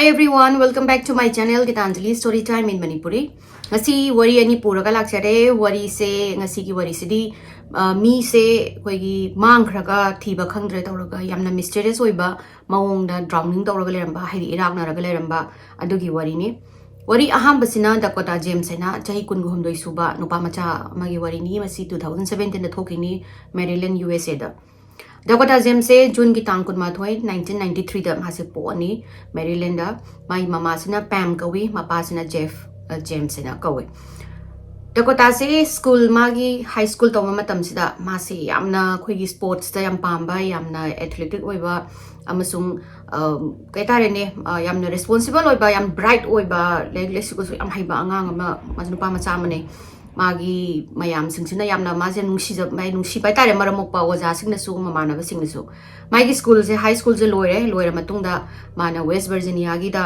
Hi everyone, welcome back to my channel Gitanjali Story Time in Manipuri. Ngasi wari ani puraga laksare wari se ngasi ki wari sidi mi se koigi mangkhraga thiba khangdre tawraga yamna mysterious oiba ma-ongda drowning tawraga leramba haidi eraknaraga leramba adugi wari ni. Wari ahambasina Dakota James na chahi kunguhumdoi suba nupa macha magi wari ni masi 2017 da thokini Maryland USA da. Dakota James se June ki tang kun mathoi 1993 da mase po ani Maryland da mai mama sina Pam kawi mapa sina Jeff James na kawi. Dakota se school magi high school tawma matam sida mase yamna khoi sports da yam pamba yamna athletic oiba amasung kai tare ne yamna responsible oiba yam bright oiba lesu ko yam haiba angang ama manupa macha mane magi mayam singsina yamna maje nungsi ja mai nungsi pai tare maramok pa oja singna su mamana ba singna su magi school je high school je loire matungda mana West Virginia gi da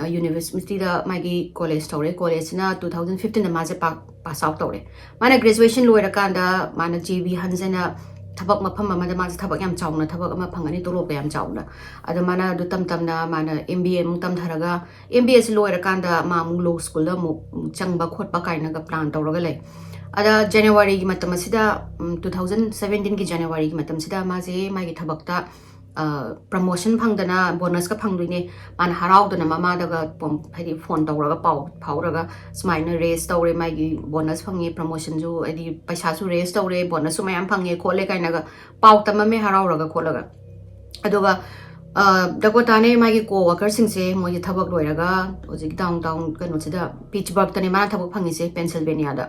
university da magi college tawre college na 2015 da maje pass out tawre mana graduation loire kanda mana JB hanjana tabak mafam amada maje tabak yam chawna tabak ama phangani tolo yam chawna ada mana du tamna mana MBA mung tam tharaga MBA se loire kanda ma mung law school da mu changba khotpa kaina ga plan tawraga le ada January gi matam asida 2017 gi January gi matam sida maje magi thabakta promotion phangdana bonus ka phangduine man haraudana mama daga hadi phone tawraga phawraga smaina raise tawre magi bonus phangi promotion ju adi paisa su raise tawre bonus su mayam phangi khole kaina ga pau tamame harauraga kholaga aduga Dakota ne magi co-worker singse moi thabak loiraga oji downtown kano sida Pittsburgh tane mana thabak phangi se Pennsylvania da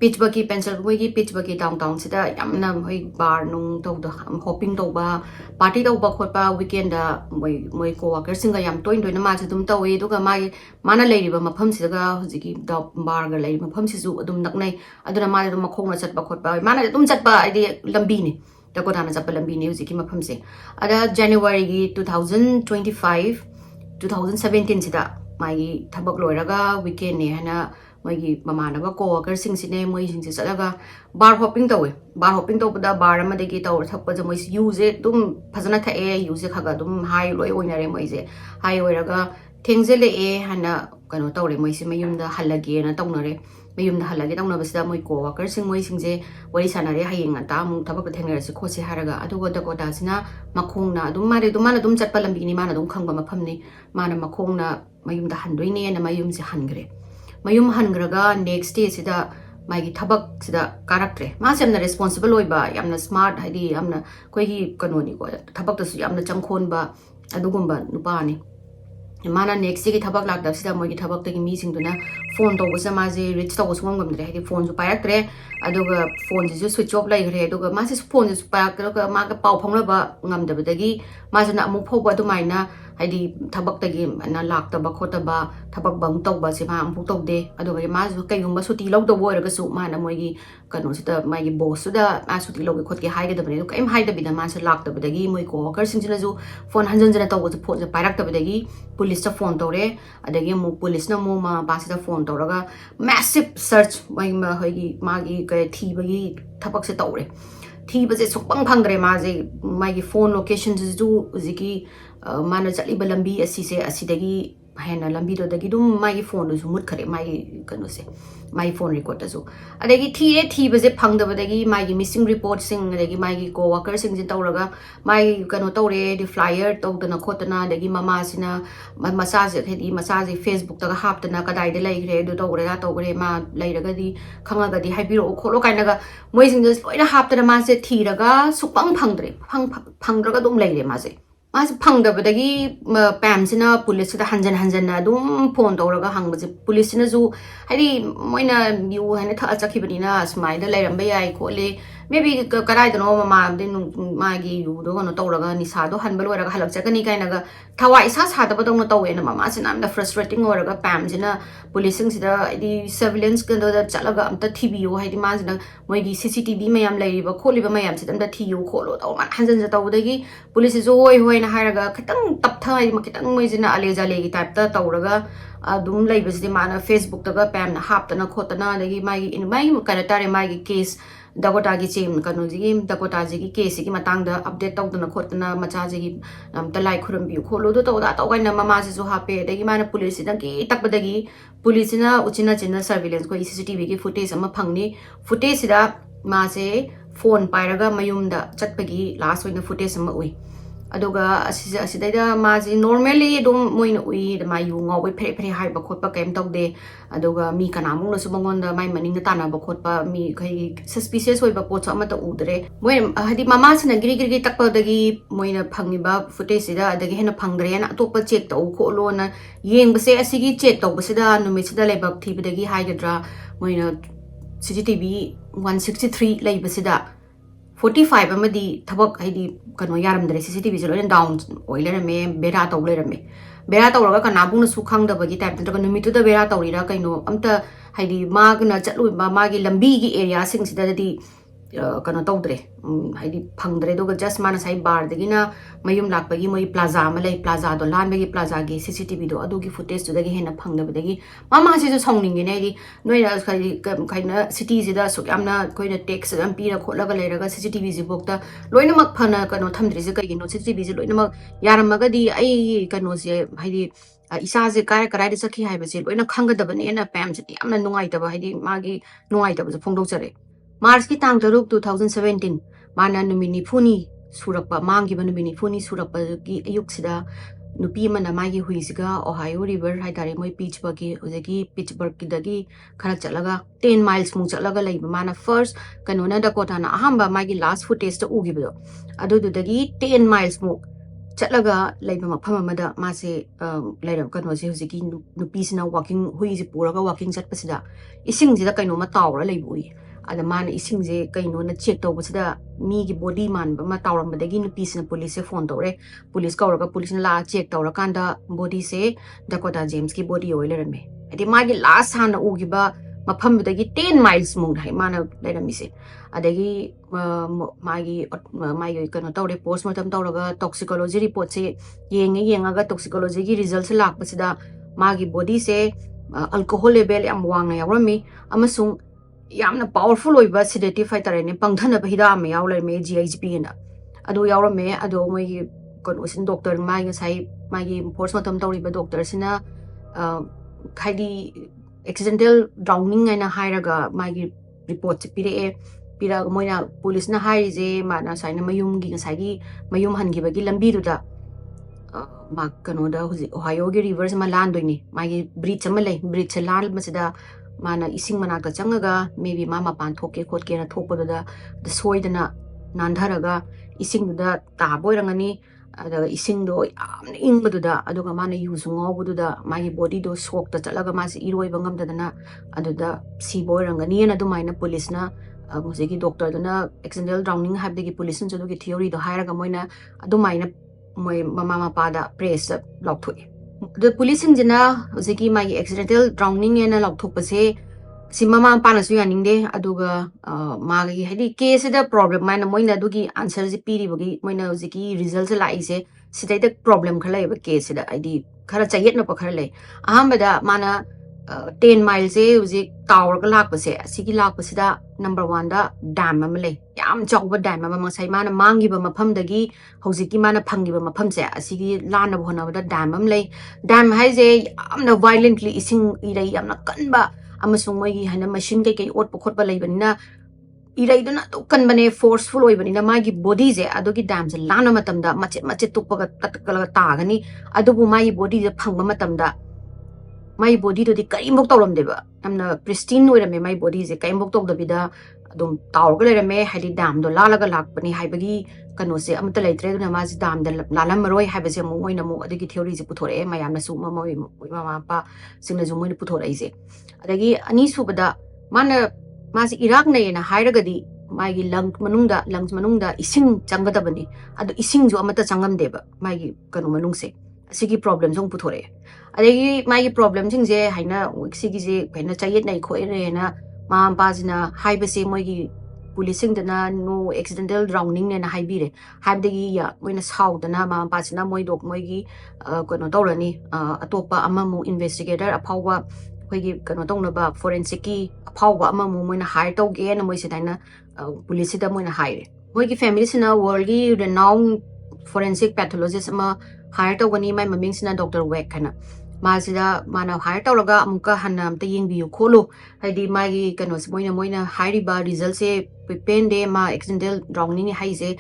Pittsburgh ki Pennsylvania Pittsburgh ki downtown sida yamna hoi bar nung tawda hopping tawba party tawba khotpa weekend da moi co-worker singa yam toin toina ma dum tawi duga mai mana leiriba mafam sidaga hojiki da bar ga leiri mafam sisu adum naknai aduna ma dum makhongna chatba khotpa mana dum chatba adi lambi ni Dakota na chatba lambi ni hojiki mafam se ada January gi 2025 2017 sida mai thabak loiraga weekend ne hana magi mamanaba co-worker singsine moi singse chalaga bar hopping tawe bar hopping tawda bar amade gi taw thappa je moi use dum phajana thae use khaga dum high loi oinare moi je high oiraga thengzele hana kano tawre moi se mayumda halage na tawnare mayumda halage tawnabasida moi co-worker sing moi singje wari sanare hayeng ata mu thabak thengare se khose haraga adugo Dakota sina makhongna dum mare dum mana dum chatpa lambi ni mana dum khangba maphamni mana makhongna mayumda handoine na mayum se hangre mayum hangraga next day sida magi thabak sida karaktre ma semna responsible oiba yamna smart haidi yamna koi hi kanoni ko thabak tasu yamna changkhon ba adugumba nupa ni mana next day ki thabak lak da sida mogi thabak tagi mi singduna phone to bosa ma je reach to bosum ngamdre haidi phone ju payak aduga phone ju switch off lai gre aduga ma se phone ju payak ka ma ka pau phongla ba ngamdaba dagi ma jana amu phobwa du maina haidi thabak tagi na lak ta ba khota ba thabak bang tau ba se ma ampu tau de aduga ma ju kai gumba suti log do boy ga su ma na moigi kanu sita mai gi boss da ma suti log khot ki hai ga da bane kai hai da bi da ma se lak ta ba dagi moi ko worker sing jina ju phone hanjan jana tau ga phone ja pairak ta ba dagi police ta phone tore adagi mu police na mu ma ba se da phone toraga massive search mai ma hoigi ma gi kai thi ba gi thabak se tore thi ba je sukpang phangre ma je mai gi phone location ju ziki mana chali ba lambi asise asidagi hena lambi do dagi dum mai phone ju mut khare mai kanu se mai phone record ta ju adagi thi ba je phangda ba dagi mai gi missing report sing adagi mai gi co-worker sing jin tawraga mai kanu tawre di flyer tawdana khotana adagi mama sina massage hedi massage Facebook ta haptana kadai de lai gre do tawre da tawre ma lairaga di khangaga di haibiro kholo kaina ga moi sing just loina haptana ma se thiraga supang phangdre phangraga dum laire ma je Mas phangdabadagi Pam sina police da hanjan na dum phone tawraga hangbaje police sina ju haidi moina yu hana tha achakibani na smile da lairamba yai khole maybe karai da no mama de magi yu do no tawraga ni sa do hanbal waraga halak chakani kaina ga thawai sa sa da badong no tawe na mama sina amda frustrating waraga Pam sina police sing sida di surveillance kan da chalaga amta thibiyo haidi ma sina moigi CCTV mayam lairiba kholiba mayam sida amda thiyo kholo taw man hanjan ja tawdagi police jo hoi na haraga kitang tapthai ma kitang moi jina aleja legi type ta tawraga adum laibasdi mana Facebook taga Pam na haptana khotana dagi mai in mai kana tare mai case Dakota James kanoji Dakota ji case ki matangda update tawdana khotna macha ji talai khuram bi kholo do tawda tawgaina mama ji jo hape dagi mana police dang ki takbadagi police na uchina china surveillance ko CCTV ki footage ama phangni footage da ma se phone pairaga mayumda chatpagi last oina footage ama ui aduga asida ma ji normally dum moina ui da ma yu ngawi phere phere hai ba khotpa kem tawde aduga mi kanamu na subangonda mai maning tana ba khotpa mi khai suspicious oi ba pot ama ta udre moi hadi mama sna giri giri takpa dagi moina phangni ba footage sida dagi hena phangre na topa check ta u kho lo na yeng base asigi check taw basida numit sida lebak thi badagi haigadra moina CCTV 163 lay basida 45 amadi thabak haidi kano yaram dare CCTV zero down oiler me bera tawler me bera tawraga kanabung na sukhang da bagi type da numitu da bera tawrira kaino amta haidi magna chatlu ba magi lambi gi area sing sida di kano tawdre haidi phangdre do just mana sai bar dagina mayum lakpagi moi plaza malai plaza do lan bagi plaza gi CCTV do adugi footage do dagi hena phangda badagi mama si so songning gi nei noi na kaina city sida so amna koina tax am pira kholaga leiraga CCTV ji bokta loina mak phana kano thamdri je kai no CCTV ji loina mak yaramaga di ai kano je haidi isa je kai karai de sakhi hai base loina khanga da bane na pam je amna nungai ta ba haidi magi nungai ta ba phongdok jare March ki tang taruk 2017 mana numini phuni surapa mangi ba numini phuni surapa ki ayuk sida nupi mana magi huisiga Ohio River haidare moi Pittsburgh ki ojegi Pittsburgh ki dagi khara chalaga 10 miles mu chalaga laiba mana first kanona Dakota na ahamba magi last footage ta ugi bido adu dagi 10 miles mu chalaga laiba mafam amada mase lairam kano se hojegi nupi sina walking huisi puraga walking chatpasida ising jida kaino ma tawra laibui ada mana ising je kaino na check taw basida mi gi body man ba ma tawram badagi nupi sina police se phone tawre police kawraga police na la check tawra kanda body se Dakota James ki body oiler me adi magi last hana ugi ba mafam badagi 10 miles mung hai mana lairami se adagi magi kano tawre postmortem tawraga toxicology report se yengaga toxicology gi result se lak basida magi body se alcohol level am wang yawrami amasung yamna powerful oiba sedative fighter pangthana ba hida me yawle me GHB na adu yawrame adu moi kono sin doctor mai ngai mai force matam tawri ba doctor sina khaidi accidental drowning aina hairaga mai report pire moina police na hai je mana saina mayum gi ngai gi mayum han gi ba gi lambi du da ma kano da Ohio gi rivers ma land doini mai bridge ma lei bridge land masida mana ising manaka changaga maybe mama pan thoke khot ke na thopo da soidana nandharaga ising da ta boirangani ada ising do yamna ingbu da aduga mana use ngobu da magi body do shock ta chalaga mas iroi bangam da na aduda si boirangani na dumaina police na mosegi doctor dana accidental drowning habdagi police so gi theory do hairaga moina adumaina moi mama mapa da press lokthoi the police in jina zeki mai accidental drowning ena lokthopase si mama pana su yaningde aduga magi hadi case da problem mana moina dugi answer ji piri bogi moina zeki result la ise sidai da problem khala ba case da id khara chayet na pa khara le ahambada mana 10 miles e uji tower ka lak pase asigi lak pasida number 1 da dam am le yam chawba dam am sai mana mangi ba mafam dagi hojiki mana phangi ba mafam se asigi lana bhona da dam am le dam hai je amna violently ising irai amna kanba amasung moi gi hana machine kai ot pokhot ba leibanina irai duna to kanbane forceful oi banina magi body je adogi dam je lana matam da mache tukpa ka ta gani adubu mai body je phangba matam da my body to the kaimok tawlam deba amna pristine oirame my body je kaimok tok dabida adum tawrga lerame hali dam do lalaga lakpani haibagi kano se amta leitre na ma ji dam da lalam maroi haibaje mo moina mo adigi theory je puthore mayamna su moi mama pa singna ju moina puthore ise adagi ani subada mana ma ji irak na yena hairagadi magi lungs manungda ising changadabani adu ising ju amata changam deba magi kano manung se asigi problem jong puthore adagi magi problem jing je haina sigi je haina chayet nai khoire na ma pazina haibase moigi policing dana no accidental drowning ne na haibire habdagi ya moina saudana ma pazina moi dok moigi kono tawrani atopa amamu investigator aphawa koigi kono tawna ba forensic ki aphawa amamu moina hire tawge na moi sedaina police da moina hire moi gi family sina world gi renowned forensic pathologist ama hire to gani mai maming sina Dr. Wecht kana ma sida mana hire to laga amuka hanna amta yingbiyu kholo haidi magi kano moina hire ba result se pende ma accidental drowning ni haise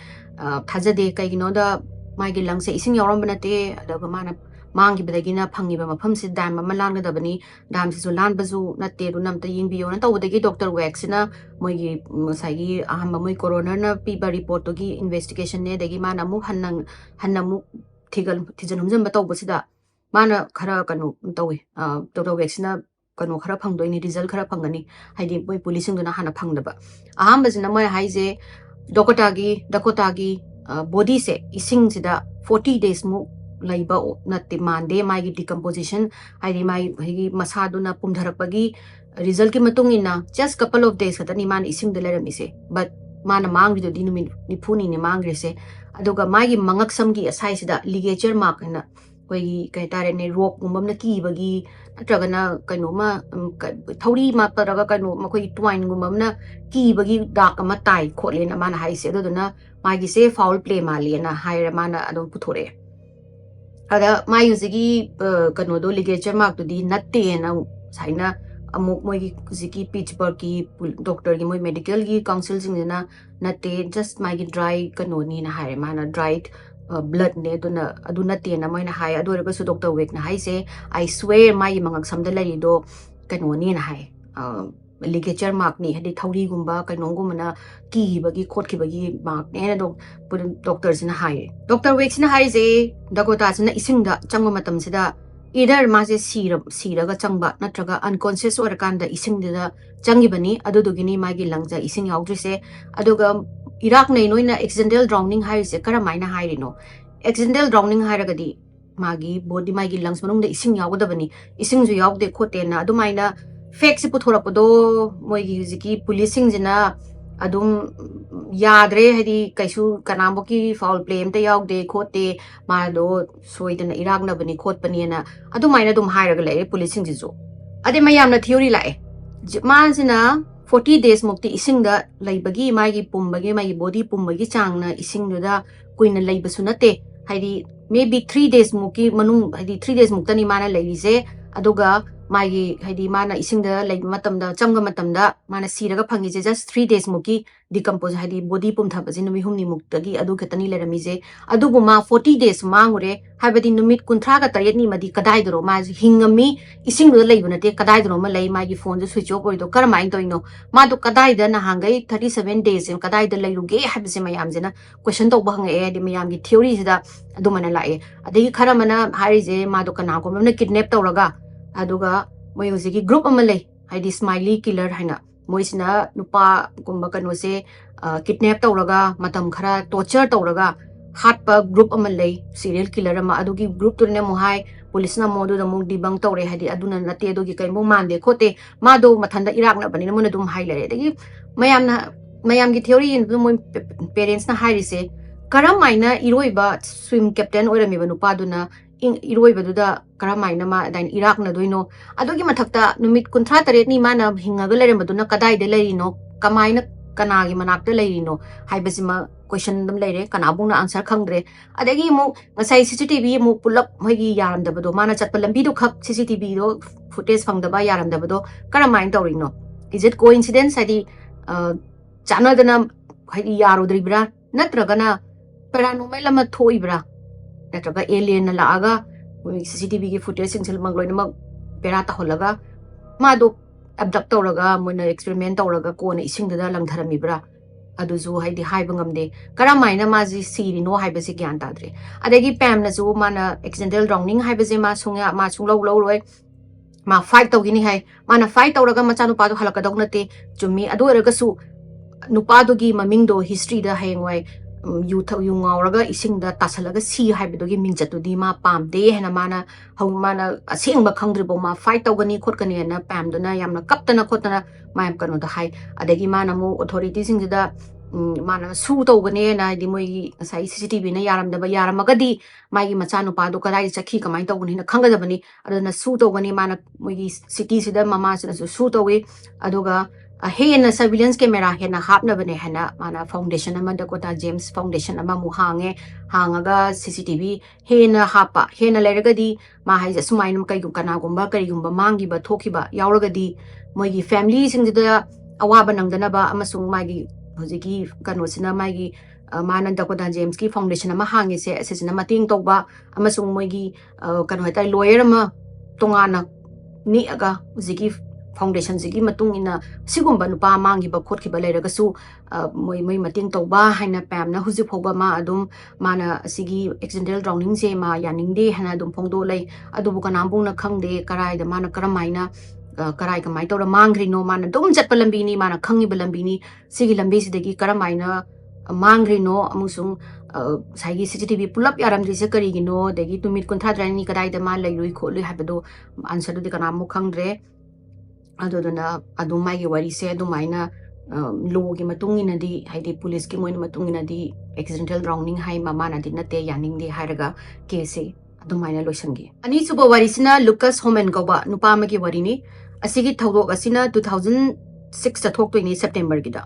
thajade kai gino da magi lung se ising yoram banate adaga mana mangi badagina phangi ba mafam se dam ma lan ga dabani dam se so lan bazu natte du namta yingbiyo na tawdagi Dr. Wecht sina moigi sagi ahamba moi coroner na piba report to gi investigation ne dagi mana mu hanna mu thijan humjam ba tawbasida mana khara kanu tawi Dr. Wecht sina kanu khara phangdoi ni result khara phangani haidi moi police sing na hana phangdaba ahamba sina moi haije Dakota gi body se ising sida 40 days mu laiba natte mande mai gi decomposition haidi mai higi masadu na pumdharakpagi result ki matung ina just couple of days kata ni man ising de lerami se but mana mang do dinu ni phuni ni mang rese aduga mai gi mangak sam gi asai sida ligature mark na koi kai tare ne rope gumbam na ki bagi natraga na kaino ma thauri ma taraga kaino ma koi twine gumbam na ki bagi dak ama tai khole na mana haise do na mai gi se foul play ma le na haira mana adon puthore ada mai usigi kaino do ligature mark to di natte na saina amuk moi ki Pittsburgh ki doctor ki moi medical ki council sing na natte just mai gi dry kaino ni na haira mana dried blood ne aduna te na mai na hai adu re su Dr. Wecht na hai se I swear mai mangak sam da lari do kano ni na hai ligature mark ni hadi thauri gumba kano gumna ki bagi khot ki bagi mark ne na doctor sina hai Dr. Wecht sina hai se Dakota sina ising da changma matam sida either ma se sira ga changba natraga unconscious or kanda ising da changi bani adu dugini mai gi langja ising yaudri se aduga Iraq na inoina accidental drowning hai se kara maina hai rino accidental drowning hai ragadi magi body magi lungs manung da ising yaw da bani ising ju yaw de khote na adu maina fake se puthora podo moi gi huziki policing jina adum yadre hadi kaisu kanambo ki foul play amta yaw de khote ma do soidana Iraq na bani khot pani na adu maina dum hai raga le policing ji jo ade mayam na theory lae man sina 40 days mukti ising da laibagi magi pumbagi magi body pumbagi chang na ising da kuina laibasu nate haidi maybe 3 days muki manung haidi 3 days muktani mana laise aduga magi haidi mana ising da laib matam da chamga matam da mana siraga phangi je just 3 days muki decompose haidi body pum thabaji numi humni muktagi adu ketani lerami je adubu ma 40 days mangure habadi numit kunthra ga tayet ni madi kadai dro ma hingami ising da laibuna te kadai dro ma lai magi phone je switch off oido karmai toino ma do kadai da na hangai 37 days kadai da lairuge habse mayam jena question to bang e di mayam gi theory sida adu mana lae adagi khara mana hari je ma do kana ko na kidnap tawraga aduga moi hojiki group ama lei haidi smiley killer haina moisina nupa gumba kano se kidnap tawraga matam khara torture tawraga hatpa group ama lei serial killer ama adugi group turne mo hai police na modu da mung dibang tawre hadi aduna nate adugi kai mo mande khote ma do mathanda Iraq na bani na dum hai lare dagi mayam gi theory in mo parents na hai rise karam maina iroiba swim captain oirami ba nupa duna iroiba du da karam maina ma dain Iraq na doino adugi mathakta numit kunthra taret ni mana hingaga lare maduna kadai de lerino kamaina kanagi manakta lerino haibasima question dum lere kanabung na answer khangdre adagi mo ngasai CCTV mo pulap hoigi yaram dabado mana chatpa lambi du khak CCTV do footage phangdaba yaram dabado karamain tawrino is it coincidence hadi chana dana haidi yarudribra natragana paranormal ama thoibra natraga alien na laaga CCTV ki footage singsil mangloina mag perata holaga ma do abduct tawraga moina experiment tawraga ko na ising da langtharamibra aduzu haidi haiba ngamde karamaina maji siri no haiba se gyan tadre adagi pam na zu mana accidental drowning haiba je ma sunga ma sunglo loi ma fight tawgini hai mana fight tawraga macha nupa do halaka dog nate chumi adu eraga su nupa do gi maming do history da hengwai yu ngauraga ising da tasalaga si haiba do gi mingjatu di ma pamde hena mana hau mana asing ba khangdribo ma fight tawgani khotkani na pam do na yamna kaptana khotana mayam kanu da hai adagi mana mo authority sing da mana su tawgane na di moi sai CCTV na yaram da ba yaramagadi mai macha nupa do kadai chakhi kamai tawgani na khanga da bani adana su tawgani mana moi city sida mama sida su tawi aduga hena surveillance camera hena hapna bane hena mana foundation ama Dakota James foundation ama mu hangaga CCTV hena hapa hena leragadi ma haija sumainum kai kana gumba kari gumba mangi ba thoki ba yauragadi moigi family singda awaba nangdana ba amasung magi hojiki kanosina magi mana Dakota James ki foundation ama hangi se asisina mating tokba amasung moigi kano hetai lawyer ama tongana ni aga hojiki foundation sigi matung ina sigumba nupa mangi ba khot ki ba leragasu moi mating tawba haina pam na huji phoba ma adum mana sigi accidental drowning se ma yaning de hana adum phongdo lei adu bu kanam bung na khangde karai da mana karamaina karai kamai tawra mangri no mana dum chat palambi ni mana khangi balambi ni sigi lambi sidagi karamaina mangri no amusung saigi CCTV pulap yaram dise kari gino degi tumit kuntha drani karai da ma lai rui kholu habado answer du kanam mu khangre adodana adumai wari se adumaina law gi matungina di haidi police ki moina matungina di accidental drowning hai mama na di nate yaning di hairaga case adumaina loisangi ani suba wari sina Lucas Homan goba nupa ma gi wari ni asigi thawdok asina 2006 ta thok toini September gi da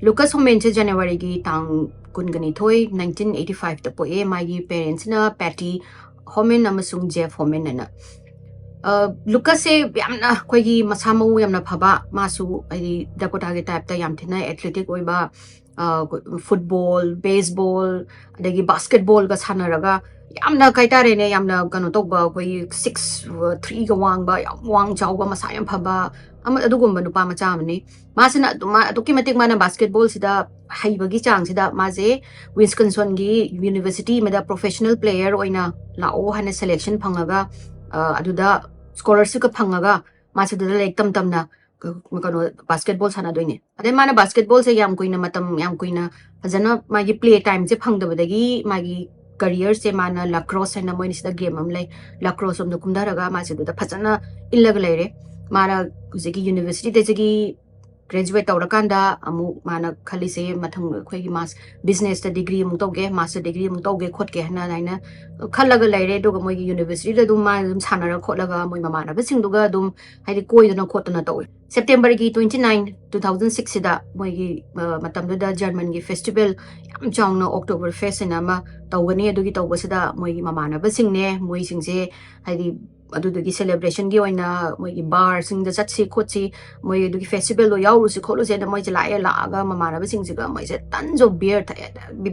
Lucas Homan che January gi tang kungani thoi 1985 ta poe mai gi parents na Patty Homan amasung Jeff Homan na Lucas se yamna khoigi masamaw yamna phaba masu ai Dakota ge type ta yam thina athletic oiba football baseball adagi basketball ga sanaraga yamna kaitare ne yamna kano tokba khoi 6'3" ga wangba yam wang chawba masa yam phaba ama adugumba nupa macha amni masina duma aduki matik mana basketball sida haibagi chang sida maje Wisconsin gi university meda professional player oina lao hana selection phangaga aduda scholarship ka phangaga masida like tamna kano basketball sana doine ade mana basketball se yam kuina matam yam kuina fajana magi play time se phangdabadagi magi career se mana lacrosse na moini sida game am lai lacrosse om kumdaraga masida fajana illaga leire mana kuzegi university de jegi graduate tawrakanda amu mana khalise mathang khoigi mas business ta degree mu tawge master degree mu tawge khotke hana naina khalaga laire doga moi university da dum ma dum sanara khotlaga moi mamana ba singduga dum haidi koidana khotana tawi September gi 29 2006 sida moi gi matam da German gi festival yam chawna October fest na ma tawgani adugi tawbasida moi gi mamana ba singne moi singse haidi adugi celebration gi oina moi gi bar sing da chatsi khotsi moi adugi festival lo yauru si kholu se da moi jala ya la aga mamana ba sing siga moi se tons of beer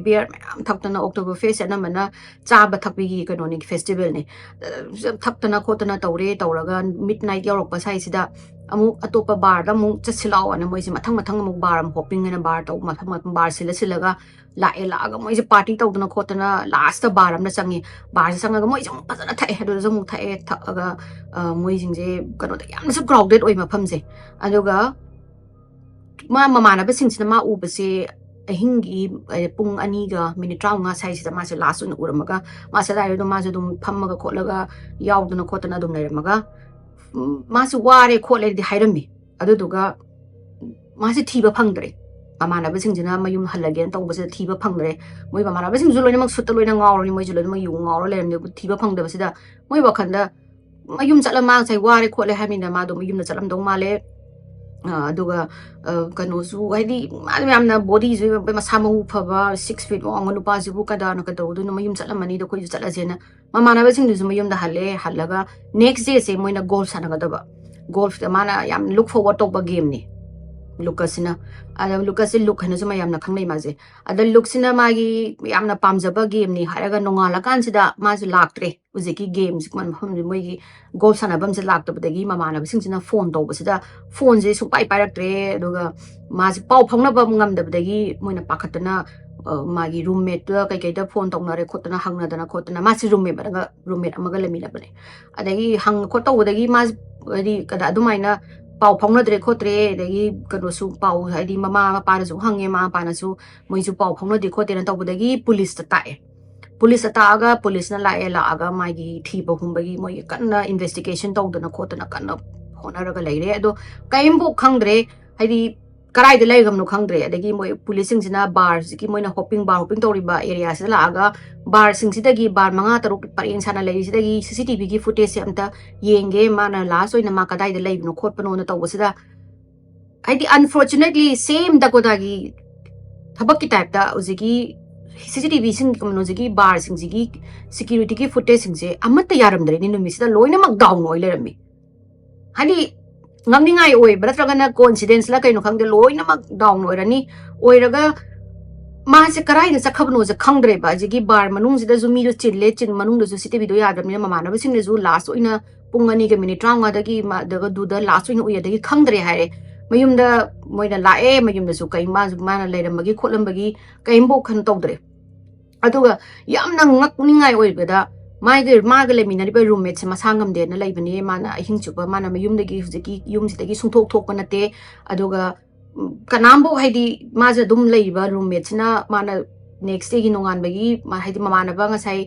beer am thakna October fest na mana cha ba thakbi gi kanoni festival ne thakna khotna tawre tawraga midnight yaurok pa sai sida amu atopa bar da mu chasilao ana moi se mathang amu bar am hopping na bar taw mathang bar silaga la aga moi se party tawdna khotna last bar am na changi bar se sanga moi jong pazana thai hadu jong thai aga moi jingje kano da yam su crowded oi mafam se aduga mamana ba singsina ma ubase ahingi pung ani ga minute raunga sai sida ma se last un uramaga ma sa dai do ma se dum phammaga khotlaga yaudna khotna dum leramaga ma se ware khotle di hairami aduduga ma se thiba phangdre mamana ba singjina mayum halage tawbase thiba phangdre moi mamana ba singju loina mak sutta loina ngawroni moi julo ma yu ngawro lerne thiba phangdaba sida moi wakhanda mayum chala ma sai ware khotle hamina ma do mayum na chalam dong male aduga kano su haidi yamna body ju masama u phaba 6 feet long nu pa jibu kada na kada du mayum chalamani do koi chala jena mamana ba singju mayum da halaga next day se moina golf sanaga daba golf da mana yam look forward to ba game ni Lucasina ada Lucas look hana suma yamna khanglai maje ada Luxina magi yamna pamjaba game ni haraga nongala kansida maje laktre uzeki games man moigi golf sanabam se laktabadagi mamana bingsina phone tawbasida phone je supai pairaktre aduga maje pau phongna ba ngamdabadagi moina pakhatana magi roommate kai kai da phone tawnare khotna hangna dana khotna masi roommate amaga lemina bane adagi hang khotawdagi mas adi kada adumaina pau phongnadre khotre dagi kano su pau haidi mama pa na su hange ma pa na su moi su pau phongnadi khote na tawbadagi police ta tae police ta aga police na la aga magi thiba humbagi moi kanna investigation tawdana khotna kanna honaraga leire ado kaimbo khangdre haidi karai de lai gamno khangdre adagi moi police sing bar ki moina hopping toriba area se la aga bar sing sidagi bar manga taruk pareng sana lai sidagi CCTV gi footage se amta yenge mana last oina ma kadai de lai no khotpano na tawbasida haidi unfortunately same Dakota gi thabak ki type da uzigi CCTV sing kamno zigi bar sing zigi security ki footage sing se amatta yaramdre ni numisi da loina mak down oi lerami hani ngamningai oi bratragana coincidence la kaino khangde loina mak down oi rani oiraga ma se karai na sakhabno je khangdre ba jigi bar manung jida zumi jo chille chin manung jo CCTV do yadamni mamana ba sing ne ju last oina pungani ge minute ranga da gi ma da du da last oina uya da gi khangdre hare mayumda moina lae mayumda su kai ma ju mana leiramagi khotlambagi kaimbo khan tawdre aduga yamna ngakningai oibada maga leminariba roommate se masangam de na laibani mana ahing chuba mana mayumdagi huziki yumsidagi sungthok thokpa nate aduga kanambo haidi maja dum leiba roommate na mana next day gi nongan bagi ma haidi mamana ba ngasai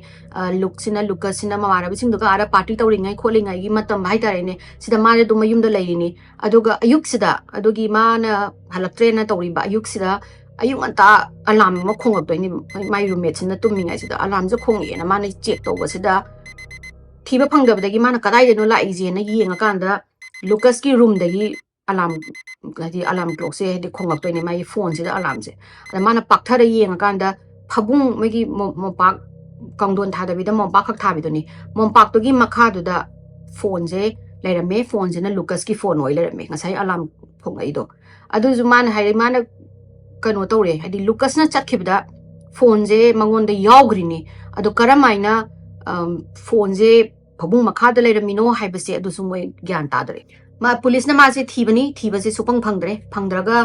look sina lucas sina mamana bising duga ara party tawringai kholingai gi matam hai tare ne sida mare dum mayumda leini aduga ayuk sida adugi mana halaktre na tawriba ayuk sida ayung anta alarm ma khongap doini my roommate sina tummingai sida alarm jo khongi na mana check to sida thiba phangdabadagi mana kadai de no la ije na yenga kanda lucas ki room dagi alarm gadi alarm clock se de khongap doini my phone sida alarm se ada mana pakthara yenga kanda phabung magi mopak kangdon thada bida mopak khak thabi doni mopak to gi makha du da phone je leirame phone je na lucas ki phone oi leirame ngasai alarm khongai do adu ju mana hai mana kano tawre hadi lucas na chakhibda phone je mangon da yawgrini adu karamaina phone je phabung makha da leiramino haibase adu sumoi gyan tadre ma police na ma se thibani thibase supang phangdre phangdraga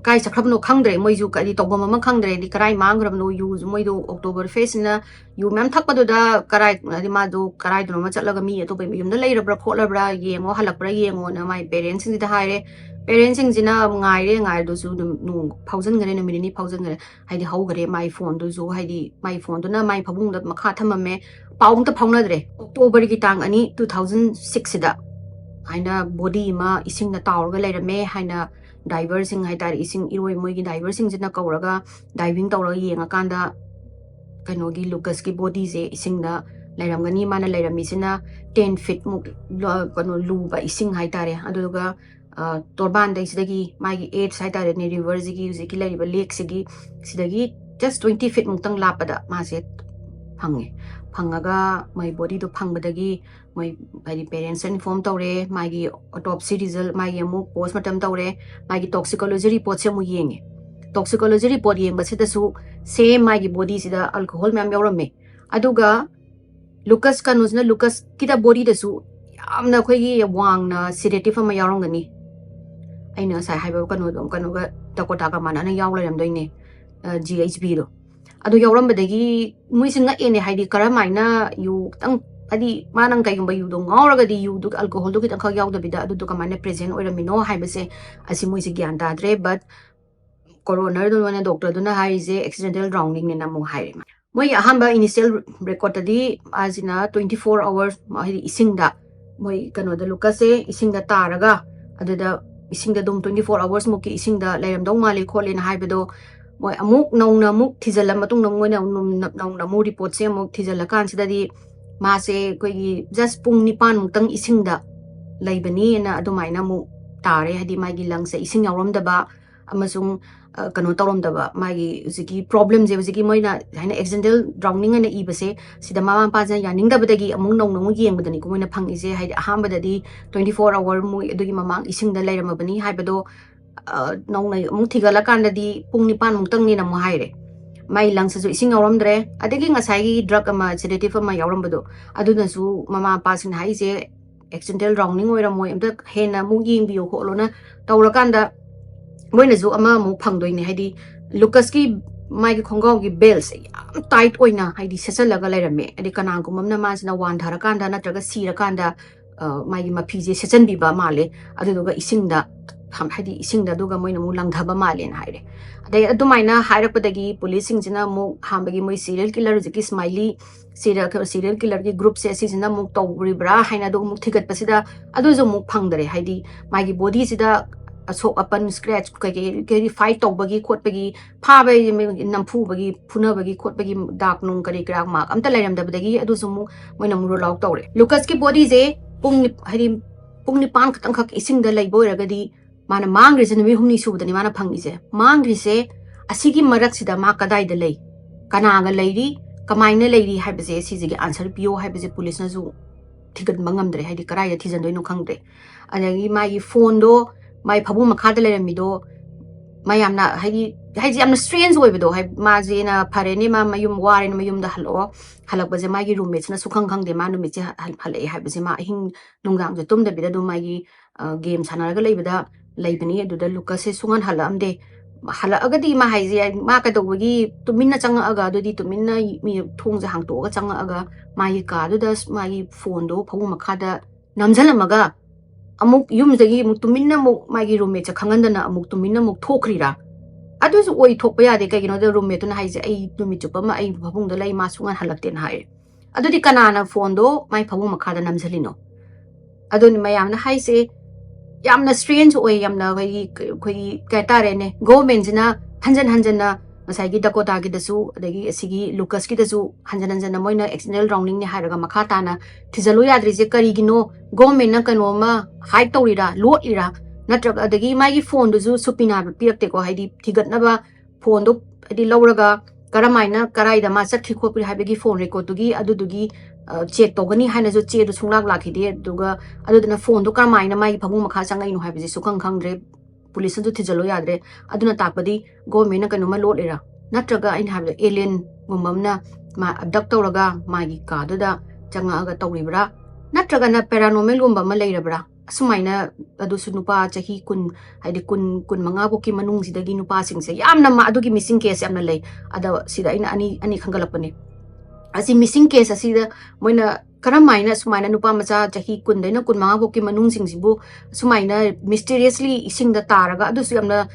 kai sakhrabno khangdre moi ju kadi tobom ma khangdre di karai mangrabno yu moi do october face na yu mem thakpadu da karai di ma do karai do ma chatlaga mi to be yum da leirabra kholabra yengo halakbra yengo na my parents ni da haire parents sing jina ngai do su nu phaujan gare na minini phaujan gare haidi hau gare my phone do ju haidi my phone do na my phabung da makha thamame paung ta phauna dre october gi tang ani 2006 da haina body ma ising na tawrga leirame haina diver sing hai tar ising iroi moi gi diver sing jina kauraga diving tawra yenga kanda kano gi lucas ki body je ising da leiramgani mana leirami sina 10 feet muk kano lu ba ising hai tare aduga torban dai sidagi magi 8 hai tare ne river jigi jigi leiriba lake sigi sidagi just 20 feet muk tang lapada ma se phange phangaga mai body do phangbadagi mai bari parents inform tawre magi autopsy result magi amu postmortem tawre magi toxicology report se mu yenge toxicology report yeng basida su same magi body sida alcohol mem yawrame aduga lucas kanusna lucas kita body da su yamna khoi gi wangna sedative ma yawrangani aina sai haiba kanu dom kanu ga dakota ka mana na yawlaram doine GHB do adu yawrambadagi muisinga ene haidi karamaina yu tang adi manang kayumba yu do ngawraga di yu du alcohol do kitang khag yawda bida adu to kamane present oiramino haibase asi muisi gyan tadre but coroner do na doctor do na haise accidental drowning ne na mo haire moi ahamba initial record di azina 24 hours haidi isingda moi kano da lucas se isingda taraga adu da isingda dum 24 hours mo ki isingda leiram dong mali kholena haibedo moi amuk nauna muk thijala matung nongoi nauna mu report se amuk thijala kan sidadi ma se koi just pung nipan mutang isingda laibani na adumaina mu tare hadi magi lang se ising yawram daba amasung kano tawram daba magi ziki problem je ziki moina haina accidental drowning na ibase sida mama pa ja yaning dabadagi amung nong nong yeng badani ko moina phang ise haidi ahamba dadi 24 hour mu adugi mamang isingda lairamabani haibado nong na mung thigala kandadi pung nipan mutang ni na mo haire mai lang sa ising yawramdre adagi ngasai drug ama sedative ma yawrambado aduna su mama pa sin haise accidental drowning oiramoi amta hena mu yeng biyo kholona tawrakanda moina zu ama mu phangdoine haidi lucas ki mai gi khongaw gi bells yam tight oina haidi sesalaga lairame adi kanang kumamna ma sina wan dharakanda natraga sirakanda mai gi mapi je sechen biba male aduga isingda haidi isingda duga moina mu langdhaba male na haire adai adumaina hairakpadagi police singjina mu hambagi moi serial killer jiki smiley serial killer ki group se asijina mu tawribra haina do mu thigat pasida adu zo mu phangdare haidi mai gi body sida asok apan scratch ke fight tawbagi khotbagi phabai nampu bagi phuna bagi khotbagi dark nung kari krak mak amta lairam dabadagi adu sumu moina mu roll out tawre lucas ki body je pung haidi pung ni pan khatang khak ising da laibo ragadi mana mangrise numi humni subudani mana phangise mangrise asigi maraksida ma kadai da lei kana ga leiri kamaina leiri haibase sigi answer piyo haibase police na zu thigat mangam dre haidi karai da thijan doino khangdre adagi mai phone do mai phabu makha da lerami do mayamna haidi amna strange way bido hai maji na phareni ma mayum wari na mayum da halo halak baje magi roommate na sukhang khang de ma nu mi che halai hai baje ma hing nungdam je tum da bida do magi game sana ga lei bida lei bani adu da lucas se sungan halam de hala aga di ma hai je ma ka do gi tuminna changa aga do di tuminna mi thong ja hang to ga changa aga magi ka do da magi phone do phabu makha da namjalamaga amuk yum jagi muk tuminna muk magi roommate cha khangandana amuk tuminna muk thokrira adusu oi thokpa yade kai gino da roommate tuna haise ai tumi chupa ma ai bhabung da lai ma sungan halakte na hai adudi kanana phone do mai phabu makha da namjalino aduni mayam na haise yamna strange oi yamna khoi ka tare ne government jina hanjan na masai gi dakota gi dasu adagi asigi lucas gi dasu hanjan moina external rounding ne haraga makha ta na thijalo yadri je kari gino government na kano ma hide tawira lot ira natrag adagi mai gi phone do ju supina pirakte ko haidi thigat na ba phone do adi lawraga karamaina karai da ma sakhi khopri habegi phone record dugi adudugi check togani haina jo che do sunglak lakhi de duga aduduna phone do karamaina mai phabu makha changai no habi su khang dre police du thijalo yadre aduna takpadi government na kanu ma lot era natraga in have alien gumamna ma abduct tawraga magi ka do da changa aga tawribra natraga na paranormal gumba ma leirabra sumaina adu su nupa chahi kun haidi kun manga bo ki manung sidagi nupa singse yamna ma adu ki missing case yamna lei ada sida ina ani khangalapane asi missing case asida moina karamaina sumaina nupa macha chahi kun daina kun manga bo ki manung singsibu sumaina mysteriously ising da taraga adu su yamna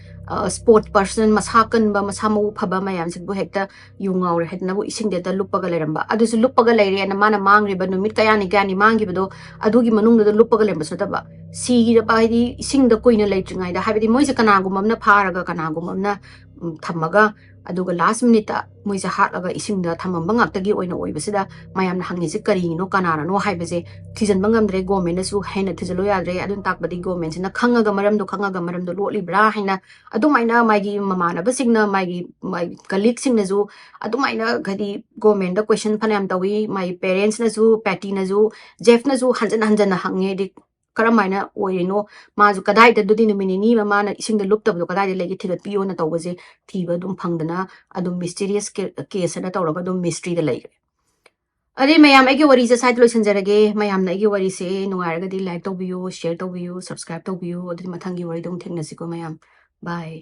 sport person masakan ba masamu phaba mayam sibu hekta yungaur hetna bu ising de da lupaga leramba adu su lupaga leire na mana mangri ba numit kayani gani mangi bado adu gi manung da lupaga lemba sotaba si da ba di ising da koina leitringai da habidi moise kanagum amna pharaga kanagum amna thamaga aduga last minute moise hatlaga ising da thamamba ngaktagi oina oibasida mayam na hangi se kari no kanara no haibase thijan bangam dre government su haina thijalo yadre adun takbadi government na khangaga maram do lotli bra haina adumaina magi mamana basingna magi colleague sing na ju adumaina gadi government da question phanam tawi my parents na ju patty na ju jeff na ju hanjan na hange di karamaina oino ma ju kadai da dudi numini ni mama na ising da lupta do kadai legi thigat piyo na tawbaje thiba dum phangdana adum mysterious case na tawraga dum mystery da legi अरे ma'am I worry से side लोइसनजरगे ma'am ना worry से नुंगारगदी like तौबियो share तौबियो subscribe तौबियो अदि मथंगी worry दम थेंगनसिको ma'am bye